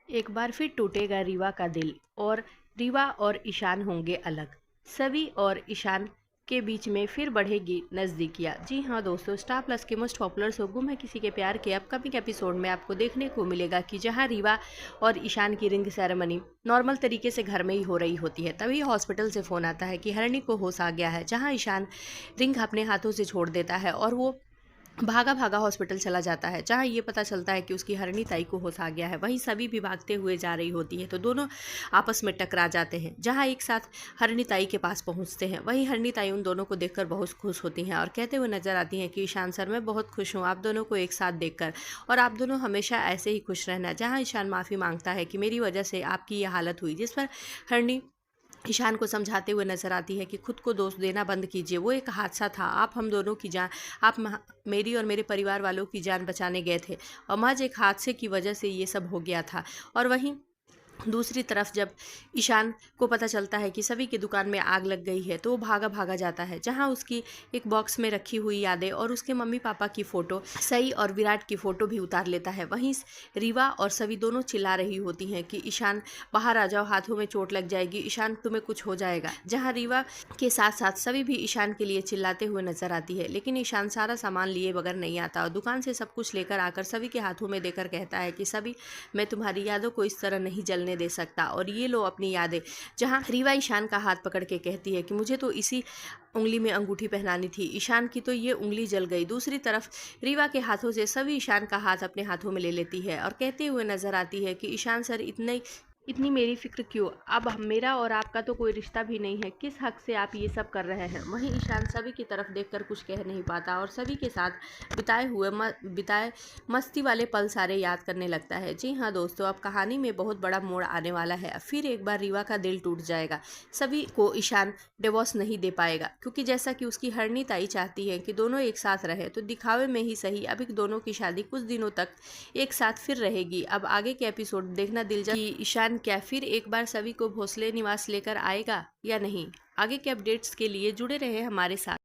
एक बार फिर टूटेगा रीवा का दिल और रीवा और ईशान होंगे अलग। सभी और ईशान के बीच में फिर बढ़ेगी नज़दीकियाँ। जी हाँ दोस्तों, स्टार प्लस के मोस्ट पॉपुलर शो गुम है किसी के प्यार के अपकमिंग एपिसोड में आपको देखने को मिलेगा कि जहाँ रीवा और ईशान की रिंग सेरेमनी नॉर्मल तरीके से घर में ही हो रही होती है, तभी हॉस्पिटल से फ़ोन आता है कि हरणी को होश आ गया है। जहाँ ईशान रिंग अपने हाथों से छोड़ देता है और वो भागा भागा हॉस्पिटल चला जाता है, जहाँ ये पता चलता है कि उसकी हरणी ताई को होश आ गया है। वहीं सभी भी भागते हुए जा रही होती है तो दोनों आपस में टकरा जाते हैं, जहाँ एक साथ हरणी ताई के पास पहुंचते हैं। वहीं हरणी ताई उन दोनों को देखकर बहुत खुश होती हैं और कहते हुए नजर आती हैं कि ईशान सर, मैं बहुत खुश हूँ आप दोनों को एक साथ देखकर, और आप दोनों हमेशा ऐसे ही खुश रहना। जहाँ ईशान माफ़ी मांगता है कि मेरी वजह से आपकी ये हालत हुई, जिस पर हरणी ईशान को समझाते हुए नजर आती है कि खुद को दोष देना बंद कीजिए, वो एक हादसा था, आप हम दोनों की जान, आप मेरी और मेरे परिवार वालों की जान बचाने गए थे और महज एक हादसे की वजह से ये सब हो गया था। और वहीं दूसरी तरफ जब ईशान को पता चलता है कि सभी की दुकान में आग लग गई है तो वो भागा भागा जाता है, जहां उसकी एक बॉक्स में रखी हुई यादें और उसके मम्मी पापा की फ़ोटो, सई और विराट की फ़ोटो भी उतार लेता है। वहीं रीवा और सभी दोनों चिल्ला रही होती हैं कि ईशान बाहर आ जाओ, हाथों में चोट लग जाएगी, ईशान तुम्हें कुछ हो जाएगा। जहाँ रीवा के साथ साथ सभी भी ईशान के लिए चिल्लाते हुए नजर आती है, लेकिन ईशान सारा सामान लिए बगैर नहीं आता और दुकान से सब कुछ लेकर आकर सभी के हाथों में देकर कहता है कि सभी, मैं तुम्हारी यादों को इस तरह नहीं जलने दे सकता, और ये लो अपनी यादें। जहां रीवा ईशान का हाथ पकड़ के कहती है कि मुझे तो इसी उंगली में अंगूठी पहनानी थी, ईशान की तो ये उंगली जल गई। दूसरी तरफ रीवा के हाथों से सभी ईशान का हाथ अपने हाथों में ले लेती है और कहते हुए नजर आती है कि ईशान सर, इतनी मेरी फिक्र क्यों? अब मेरा और आपका तो कोई रिश्ता भी नहीं है, किस हक से आप ये सब कर रहे हैं? वहीं ईशान सभी की तरफ देखकर कुछ कह नहीं पाता और सभी के साथ बिताए मस्ती वाले पल सारे याद करने लगता है। जी हाँ दोस्तों, अब कहानी में बहुत बड़ा मोड़ आने वाला है। फिर एक बार रीवा का दिल टूट जाएगा। सभी को ईशान डिवोर्स नहीं दे पाएगा, क्योंकि जैसा कि उसकी हरनी ताई चाहती है कि दोनों एक साथ रहे, तो दिखावे में ही सही अभी दोनों की शादी कुछ दिनों तक एक साथ फिर रहेगी। अब आगे के एपिसोड देखना दिलचस्प कि ईशान क्या फिर एक बार सभी को भोसले निवास लेकर आएगा या नहीं। आगे के अपडेट्स के लिए जुड़े रहे हमारे साथ।